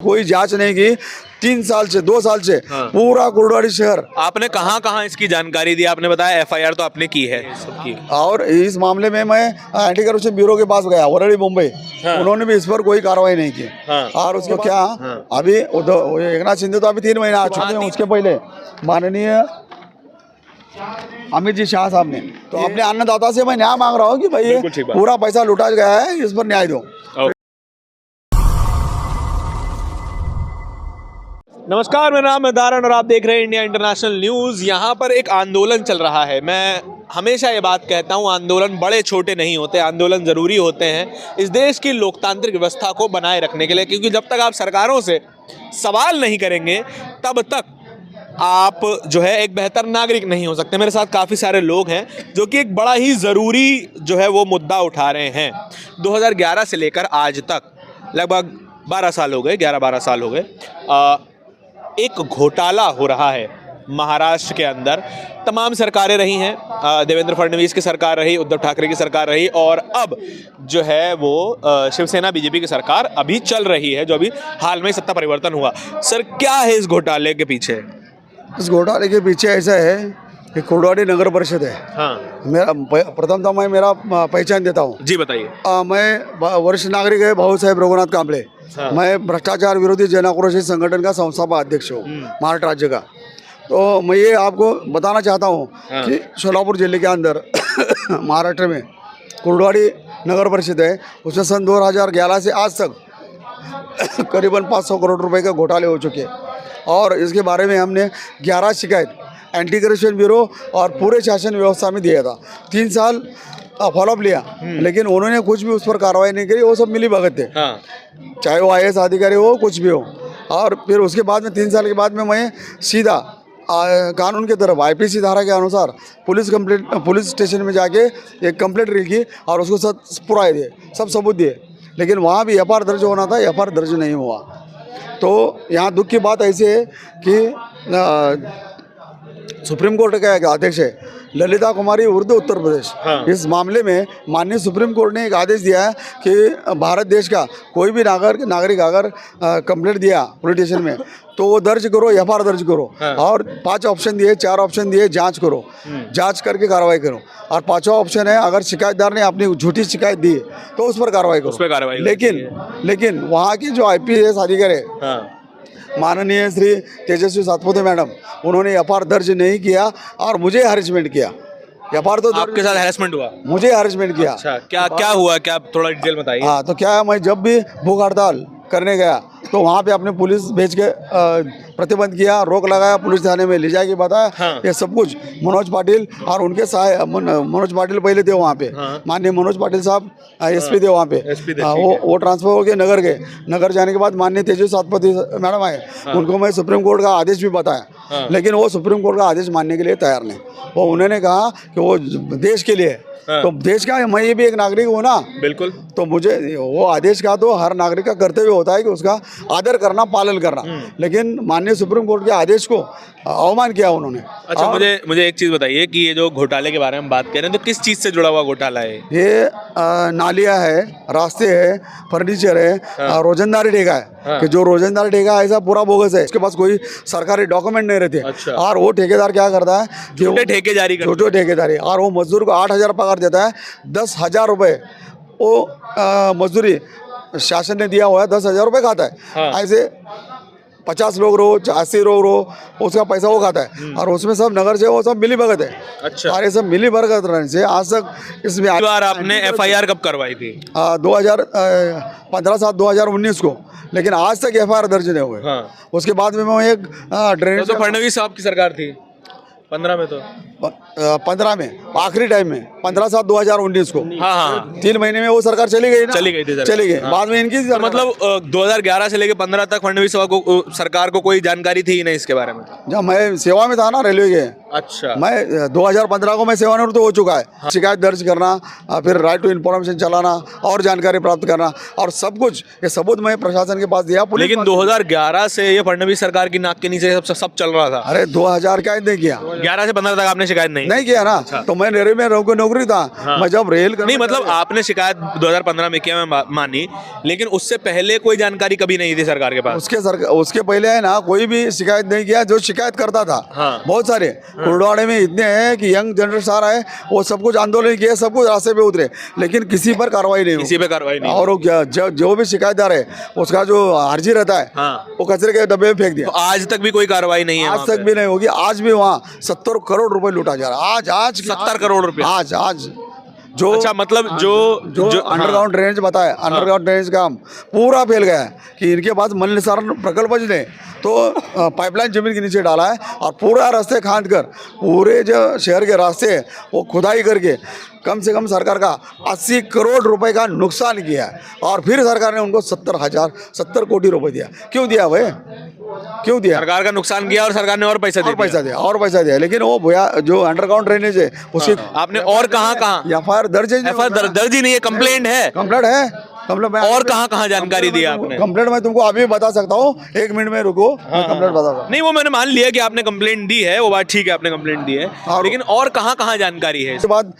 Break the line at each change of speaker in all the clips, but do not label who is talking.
कोई जांच नहीं की। 3 साल से 2 साल से पूरा कुर्डवाड़ी शहर।
आपने कहाँ कहाँ इसकी जानकारी दी? आपने बताया एफआईआर तो आपने की है सबकी।
और इस मामले में मैं एंटी करप्शन ब्यूरो के पास गया, वरड़ी मुंबई। उन्होंने भी इस पर कोई कार्रवाई नहीं की। और उसको क्या अभी एकनाथ शिंदे तो अभी 3 महीने आ चुके हैं। उसके पहले माननीय अमित जी शाह साहब ने तो अपने अन्नदाता से मैं न्याय मांग रहा हूँ कि भाई ये पूरा पैसा लुटा गया है, इस पर न्याय दो।
नमस्कार, मेरा नाम है दारण और आप देख रहे हैं इंडिया इंटरनेशनल न्यूज़। यहाँ पर एक आंदोलन चल रहा है। मैं हमेशा ये बात कहता हूँ, आंदोलन बड़े छोटे नहीं होते, आंदोलन ज़रूरी होते हैं इस देश की लोकतांत्रिक व्यवस्था को बनाए रखने के लिए। क्योंकि जब तक आप सरकारों से सवाल नहीं करेंगे तब तक आप जो है एक बेहतर नागरिक नहीं हो सकते। मेरे साथ काफ़ी सारे लोग हैं जो कि एक बड़ा ही ज़रूरी जो है वो मुद्दा उठा रहे हैं। 2011 से लेकर आज तक लगभग 12 साल हो गए, 11-12 साल हो गए। एक घोटाला हो रहा है महाराष्ट्र के अंदर। तमाम सरकारें रही हैं, देवेंद्र फडणवीस की सरकार रही, उद्धव ठाकरे की सरकार रही, और अब जो है वो शिवसेना बीजेपी की सरकार अभी चल रही है, जो अभी हाल में सत्ता परिवर्तन हुआ। सर, क्या है इस घोटाले के पीछे?
इस घोटाले के पीछे ऐसा है कि कुर्डवाड़ी नगर परिषद है।
हाँ,
मेरा प्रथमतः मैं मेरा पहचान देता हूँ
जी बताइए।
मैं वरिष्ठ नागरिक है भाऊ साहेब रघुनाथ कांबले। मैं भ्रष्टाचार विरोधी जन आक्रोश संगठन का संस्थापक अध्यक्ष हूँ महाराष्ट्र राज्य का। तो मैं ये आपको बताना चाहता हूँ कि सोलापुर जिले के अंदर महाराष्ट्र में कुर्डवाड़ी नगर परिषद है, उसमें सन 2011 से आज तक करीबन 500 करोड़ रुपए का घोटाले हो चुके हैं। और इसके बारे में हमने 11 शिकायत एंटी करप्शन ब्यूरो और पूरे शासन व्यवस्था में दिया था। 3 साल फॉलोअप लिया, लेकिन उन्होंने कुछ भी उस पर कार्रवाई नहीं करी। वो सब मिली भगत थे, चाहे वो IAS अधिकारी हो, कुछ भी हो। और फिर उसके बाद में 3 साल के बाद में मैं सीधा कानून की तरफ IPC धारा के अनुसार पुलिस स्टेशन में जाके एक कंप्लेंट लिखी और उसको सब पुराए दिए, सब सबूत दिए। लेकिन वहाँ भी FIR दर्ज होना था, FIR दर्ज नहीं हुआ। तो यहाँ दुख की बात ऐसी है कि सुप्रीम कोर्ट का एक अध्यक्ष है ललिता कुमारी उर्दू उत्तर प्रदेश। इस मामले में माननीय सुप्रीम कोर्ट ने एक आदेश दिया है कि भारत देश का कोई भी नागरिक अगर कंप्लेंट दिया पुलिस स्टेशन में तो वो दर्ज करो, FIR दर्ज करो। और 5 ऑप्शन दिए, 4 ऑप्शन दिए, जांच करो, जांच करके कार्रवाई करो। और 5वां ऑप्शन है अगर शिकायतदार ने अपनी झूठी शिकायत दी तो उस पर कार्रवाई करो, उस पर कार्रवाई। लेकिन वहाँ की जो IPS अधिकारी है माननीय श्री तेजस्वी सातपुते मैडम, उन्होंने FIR दर्ज नहीं किया और मुझे हैरेसमेंट किया। FIR तो
आपके साथ हैरेसमेंट हुआ? मुझे
हैरेसमेंट किया।
अच्छा, क्या हुआ, क्या थोड़ा डिटेल बताइए।
हाँ, तो क्या है, मैं जब भी भूख हड़ताल करने गया तो वहाँ पे अपने पुलिस भेज के प्रतिबंध किया, रोक लगाया, पुलिस थाने में ले जाके बताया। ये सब कुछ मनोज पाटिल और उनके मनोज पाटिल पहले थे वहाँ पे। माननीय मनोज पाटिल साहब SP थे वहाँ पे। वो ट्रांसफर हो गए, नगर गए। नगर जाने के बाद माननीय तेजस्वी सातपति मैडम आए, उनको मैं सुप्रीम कोर्ट का आदेश भी बताया। लेकिन वो सुप्रीम कोर्ट का आदेश मानने के लिए तैयार नहीं। वो उन्होंने कहा कि वो देश के लिए, तो देश का मैं ये भी एक नागरिक हूँ ना। बिल्कुल। तो मुझे वो आदेश का तो हर नागरिक का कर्तव्य होता है कि उसका आदर करना, पालन करना। लेकिन माननीय सुप्रीम कोर्ट के आदेश को अवमान किया उन्होंने।
अच्छा, मुझे एक चीज़ बताइए कि ये जो घोटाले के बारे में बात कर रहे हैं तो किस चीज़ से जुड़ा हुआ घोटाला है
ये? नालियाँ है, रास्ते है, फर्नीचर है, रोजंदारी ठेका है। कि जो रोजंदारी ठेका ऐसा पूरा बोगस है, उसके पास कोई सरकारी डॉक्यूमेंट नहीं रहते। और वो ठेकेदार क्या करता है,
छोटे ठेकेदारी,
और वो मजदूर को 8,000 पगार देता है। 10,000 रुपये वो मजदूरी शासन ने दिया हुआ है, 10,000 रुपये खाता है। ऐसे 50 लोग रहो, 80 लोग रहो, उसका पैसा वो खाता है। और उसमें सब नगर से वो सब मिली भगत है। अच्छा। और ये सब मिली भगत रहने से आज तक इसमें
आपने FIR कब करवाई थी?
2015-7-2019 को। लेकिन आज तक FIR दर्ज नहीं हुए। उसके बाद में मैं एक ड्रेनेज,
तो फडणवीस साहब की सरकार थी 15 में, तो
15 में आखिरी टाइम में 15-7-2019 को। 3 महीने में वो सरकार चली गई थी। चली गई। बाद में इनकी
तो मतलब 2011 से लेकर 15 तक फडणवीस सरकार को कोई जानकारी थी ही नहीं इसके बारे में?
जब मैं सेवा में था ना रेलवे के।
अच्छा।
मैं 2015 को मैं सेवानिवृत्त हो चुका है। शिकायत दर्ज करना, फिर राइट टू इन्फॉर्मेशन चलाना और जानकारी प्राप्त करना और सब कुछ ये सबूत मैं प्रशासन के पास दिया।
लेकिन 2011 से ये फडणवीस सरकार की नाक के नीचे सब चल रहा था।
अरे 2000 क्या नहीं किया,
11 से 15 तक आपने शिकायत नहीं
नहीं किया ना, तो मैं रेल में नौकरी था। मैं जब रेल
नहीं मतलब आपने शिकायत 2015 में किया, मैं मानी, लेकिन उससे पहले कोई जानकारी कभी नहीं थी सरकार के पास?
उसके पहले है ना, कोई भी शिकायत नहीं किया। जो शिकायत करता था बहुत सारे कुर्डवाड़े में इतने हैं कि यंग जनरेशन आ रहा है, वो सब कुछ आंदोलन किए, सब कुछ रास्ते पे उतरे, लेकिन किसी पर कार्रवाई नहीं हुई।
किसी पे कार्रवाई नहीं।
और जो भी शिकायतदार है उसका जो अर्जी रहता है वो कचरे के डब्बे में फेंक दिया।
तो आज तक भी कोई कार्रवाई नहीं है?
आज तक भी नहीं होगी। आज भी वहाँ 70 करोड़ रुपए लूटा जा रहा है। आज
70 करोड़ रुपए
आज जो
अच्छा, मतलब जो
अंडरग्राउंड ड्रेनेज बताए, अंडरग्राउंड ड्रेनेज काम पूरा फैल गया है कि इनके पास मल निस्तारण प्रकल्प ने तो पाइपलाइन जमीन के नीचे डाला है और पूरा रास्ते खाद कर पूरे जो शहर के रास्ते हैं वो खुदाई करके कम से कम सरकार का 80 करोड़ रुपए का नुकसान किया है। और फिर सरकार ने उनको 70 कोटी रुपए दिया। क्यों दिया भाई? क्यों दिया?
सरकार का नुकसान किया और सरकार ने और पैसा
दिया। लेकिन वो भैया जो अंडरग्राउंड ड्रेनेज है उसकी
आपने और कहाँ
एफआईआर दर्ज
ही नहीं है? कंप्लेंट है। और कहाँ जानकारी दी आपने?
कंप्लेंट मैं तुमको अभी बता सकता हूँ, 1 मिनट में रुको। कंप्लेंट बता सकता।
नहीं, वो मैंने मान लिया कि आपने कंप्लेंट दी है, वो बात ठीक है, आपने कंप्लेंट दी है, लेकिन और कहाँ जानकारी है?
इसके बाद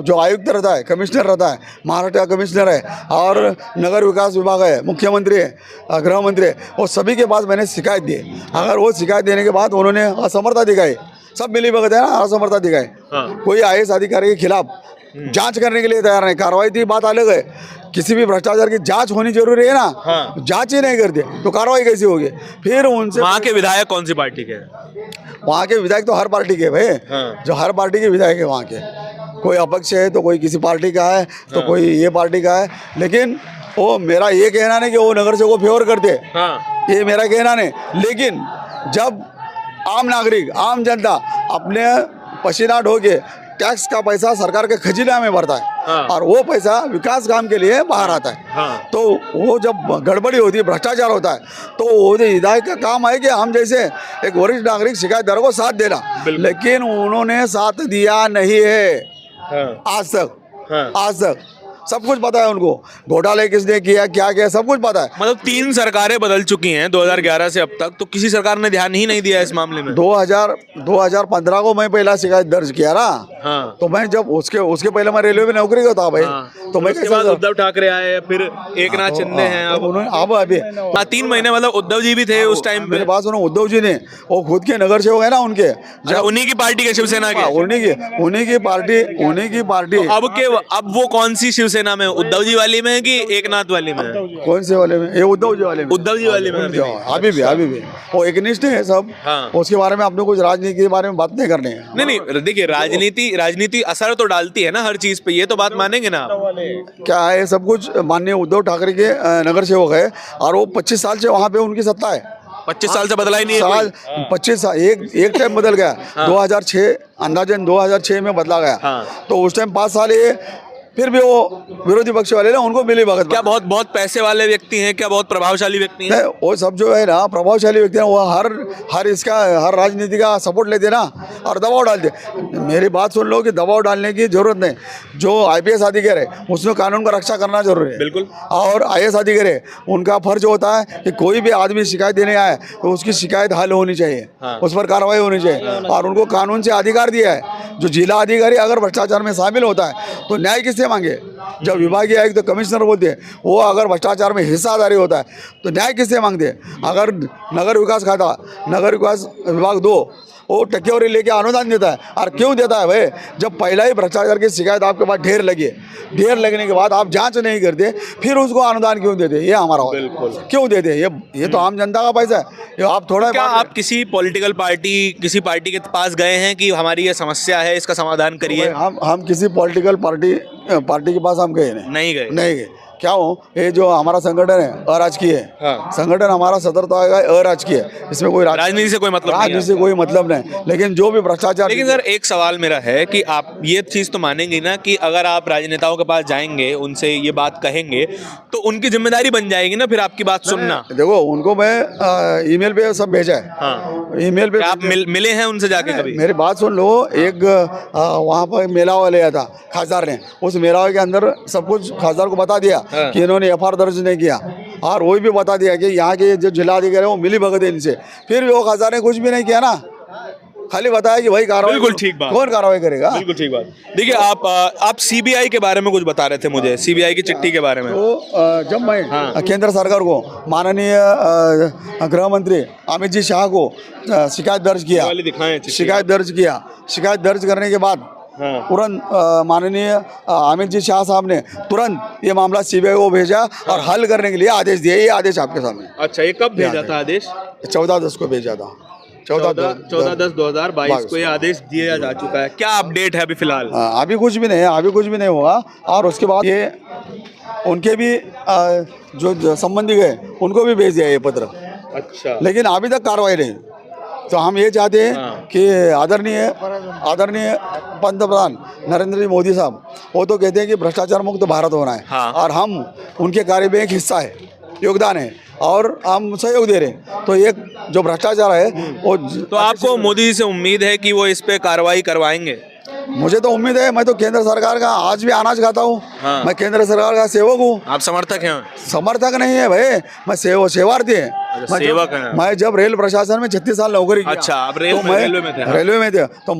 जो आयुक्त रहता है, कमिश्नर रहता है, महाराष्ट्र का कमिश्नर है और नगर विकास विभाग है, मुख्यमंत्री है, गृह मंत्री है, वो सभी के पास मैंने शिकायत दी। अगर वो शिकायत देने के बाद उन्होंने असमर्थता दिखाई, सब मिली भगत है ना, असमर्थता दिखाई, कोई IAS अधिकारी के खिलाफ जांच करने के लिए तैयार नहीं, कार्रवाई की बात अलग है। किसी भी भ्रष्टाचार की जांच होनी जरूरी है ना, जांच ही नहीं करते तो कार्रवाई कैसी होगी? फिर उनसे
वहाँ के विधायक कौन सी पार्टी के?
वहाँ के विधायक तो हर पार्टी के भाई, जो हर पार्टी के विधायक है वहाँ के, कोई अपक्ष है तो कोई किसी पार्टी का है तो कोई ये पार्टी का है। लेकिन वो मेरा ये कहना नहीं कि वो नगर से को फेवर करते, ये मेरा कहना नहीं। लेकिन जब आम नागरिक, आम जनता अपने पसीना ढो के टैक्स का पैसा सरकार के खजीना में भरता है और वो पैसा विकास काम के लिए बाहर आता है, तो वो जब गड़बड़ी होती है, भ्रष्टाचार होता है, तो वो विधायक का काम है कि हम जैसे एक वरिष्ठ नागरिक शिकायतदारों को साथ देना। लेकिन उन्होंने साथ दिया नहीं है आज तक। सब कुछ पता है उनको, घोटाले किसने किया, क्या किया, सब कुछ पता है।
मतलब 3 सरकारें बदल चुकी हैं 2011 से अब तक, तो किसी सरकार ने ध्यान ही नहीं दिया इस मामले में।
2015 को मैं पहला शिकायत दर्ज किया ना, तो मैं जब उसके पहले मैं रेलवे में नौकरी करता था भाई, तो मैं
उसके बाद उद्धव ठाकरे आए, फिर एकनाथ शिंदे हैं, अब
अभी
3 महीने मतलब उद्धव जी भी थे उस टाइम पे।
मेरे पास उद्धव जी ने वो खुद के नगर सेवक है ना उनके,
उन्हीं की पार्टी के, शिवसेना के,
उन्हीं की पार्टी।
अब वो कौन सी सेना में? उद्धव जी वाली में कि एकनाथ वाली में?
कौन से वाले में? ये उद्धव जी वाले में अभी भी वो एकनिष्ठ है सब। उसके बारे में आपने कुछ राजनीति के बारे में बात नहीं करनी है।
नहीं देखिए, राजनीति असर तो डालती है ना हर चीज पे, ये तो बात मानेंगे ना आप?
क्या है, सब कुछ माननीय उद्धव ठाकरे के नगर सेवक है और वो 25 साल से वहाँ पे उनकी सत्ता है।
25 साल से बदला ही नहीं है?
25 साल एक टाइम बदल गया। 2006 अंदाजन 2006 में बदला गया, तो उस टाइम 5 साल ये फिर भी वो विरोधी पक्ष वाले ना उनको मिली भगत।
क्या बहुत पैसे वाले व्यक्ति हैं? क्या बहुत प्रभावशाली व्यक्ति हैं?
वो सब जो है ना प्रभावशाली व्यक्ति हैं, वो हर राजनीति का सपोर्ट लेते ना और दबाव डालते। मेरी बात सुन लो कि दबाव डालने की जरूरत नहीं। जो IPS अधिकारी है उसमें कानून का रक्षा करना जरूरी है, बिल्कुल। और IAS अधिकारी उनका फर्ज होता है कि कोई भी आदमी शिकायत देने आए तो उसकी शिकायत हल होनी चाहिए, उस पर कार्रवाई होनी चाहिए, और उनको कानून से अधिकार दिया है। जो जिला अधिकारी अगर भ्रष्टाचार में शामिल होता है तो न्याय किससे मांगे? जब विभागीय आयुक्त तो कमिश्नर बोलते हैं, वो अगर भ्रष्टाचार में हिस्सादारी होता है तो न्याय किससे मांगते हैं? अगर नगर विकास विभाग 2 वो टक्केवारी लेके अनुदान देता है। और क्यों देता है भाई? जब पहला ही भ्रष्टाचार की शिकायत आपके पास ढेर लगने के बाद आप जांच नहीं करते, फिर उसको अनुदान क्यों देते? ये हमारा बिल्कुल क्यों देते? ये तो आम जनता का पैसा है। ये आप थोड़ा,
क्या आप किसी पॉलिटिकल पार्टी, किसी पार्टी के पास गए हैं कि हमारी ये समस्या है, इसका समाधान करिए?
हम किसी पॉलिटिकल पार्टी के पास हम गए नहीं गए। क्या हो, ये जो हमारा संगठन है अराजकीय है। संगठन हमारा सदरता है अराजकीय है, इसमें कोई
राजनीति से कोई
मतलब नहीं। लेकिन जो भी भ्रष्टाचार,
लेकिन सर एक सवाल मेरा है कि आप ये चीज तो मानेंगे ना कि अगर आप राजनेताओं के पास जाएंगे, उनसे ये बात कहेंगे, तो उनकी जिम्मेदारी बन जाएगी ना फिर आपकी बात सुनना।
देखो, उनको मैं ईमेल पे सब भेजा है। ईमेल पे
आप मिले हैं उनसे जाके कभी?
मेरी बात सुन लो, एक वहाँ पर मेलावा लिया था खासदार ने, उस मेलावा के अंदर सब कुछ खासदार को बता दिया कि इन्होंने FIR दर्ज नहीं किया, और वो भी बता दिया कि यहाँ के जो जिला अधिकारी वो मिली भगत है इनसे। फिर भी वो खासदार ने कुछ भी नहीं किया ना, खाली बताया कि भाई कार्रवाई
बिल्कुल ठीक बात।
कौन कार्रवाई करेगा?
बिल्कुल ठीक बात। देखिए आप सीबीआई के बारे में कुछ बता रहे थे मुझे, सीबीआई की चिट्ठी के बारे में।
तो जब मैं
हाँ।
केंद्र सरकार को माननीय गृह मंत्री अमित जी शाह को शिकायत दर्ज किया,
वाली दिखाएं चिट्ठी।
शिकायत दर्ज करने के बाद
हाँ।
तुरंत माननीय अमित जी शाह साहब ने तुरंत ये मामला सीबीआई को भेजा और हल करने के लिए आदेश दिए। ये आदेश आपके सामने
अच्छा, ये कब भेजा था आदेश?
14/10 को भेजा था।
14/10/2022 को ये आदेश दिया जा चुका है। क्या अपडेट है अभी फिलहाल?
अभी कुछ भी नहीं है, अभी कुछ भी नहीं हुआ। और उसके बाद ये उनके भी जो संबंधी गए उनको भी भेज दिया ये पत्र,
अच्छा,
लेकिन अभी तक कार्रवाई नहीं। तो हम ये चाहते हैं कि आदरणीय पंतप्रधान नरेंद्र जी मोदी साहब वो तो कहते हैं कि भ्रष्टाचार मुक्त भारत होना है,
हाँ।
और हम उनके कार्य में एक हिस्सा है, योगदान है और हम सहयोग दे रहे हैं। तो एक जो भ्रष्टाचार है वो
तो आपको मोदी जी से उम्मीद है कि वो इस पे कार्रवाई करवाएंगे?
मुझे तो उम्मीद है। मैं तो केंद्र सरकार का आज भी अनाज खाता हूँ।
हाँ।
मैं केंद्र सरकार का सेवक हूँ।
आप समर्थक हैं?
समर्थक नहीं है भाई, मैं सेवार्थी है।
सेवक हैं।
मैं जब रेल प्रशासन में 36 साल नौकरी किया।
अच्छा, आप रेलवे में थे? हाँ।
रेलवे में थे तो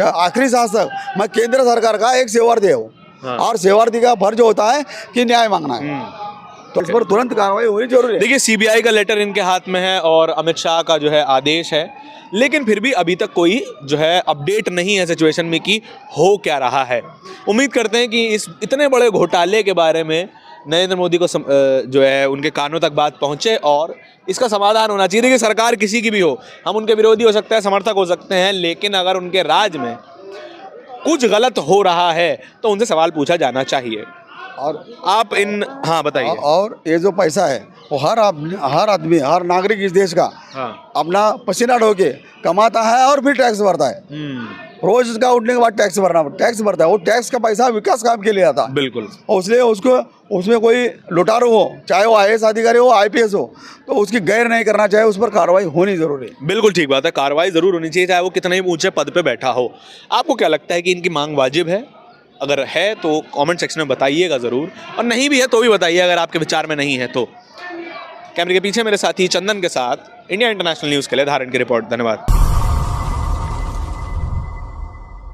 आखिरी सांस तक मैं केंद्र सरकार का एक सेवार्थी हूँ।
हाँ।
और सेवार्थी का फर्ज होता है कि न्याय मांगना है, तो इस पर तुरंत कार्रवाई होनी जरूरी है।
देखिए, सीबीआई का लेटर इनके हाथ में है और अमित शाह का जो है आदेश है, लेकिन फिर भी अभी तक कोई जो है अपडेट नहीं है सिचुएशन में कि हो क्या रहा है। उम्मीद करते हैं कि इस इतने बड़े घोटाले के बारे में नरेंद्र मोदी को जो है उनके कानों तक बात पहुंचे और इसका समाधान होना चाहिए। देखिए, सरकार किसी की भी हो, हम उनके विरोधी हो सकते हैं, समर्थक हो सकते हैं, लेकिन अगर उनके राज में कुछ गलत हो रहा है तो उनसे सवाल पूछा जाना चाहिए।
और
आप हाँ बताइए।
और ये जो पैसा है वो हर आदमी हर नागरिक इस देश का
हाँ।
अपना पसीना ढो के कमाता है और फिर टैक्स भरता है। रोज उसका उठने के बाद टैक्स भरता है। वो टैक्स का पैसा विकास काम के लिए आता है।
बिल्कुल।
और इसलिए उसको उसमें कोई लुटारू हो, चाहे वो IAS अधिकारी हो, IPS हो, तो उसकी गैर नहीं करना चाहिए, उस पर कार्रवाई होनी जरूरी है।
बिल्कुल ठीक बात है, कार्रवाई जरूर होनी चाहिए, चाहे वो कितने भी ऊंचे पद पे बैठा हो। आपको क्या लगता है कि इनकी मांग वाजिब है? अगर है तो कमेंट सेक्शन में बताइएगा ज़रूर, और नहीं भी है तो भी बताइए अगर आपके विचार में नहीं है तो। कैमरे के पीछे मेरे साथी चंदन के साथ इंडिया इंटरनेशनल न्यूज़ के लिए धारण की रिपोर्ट। धन्यवाद।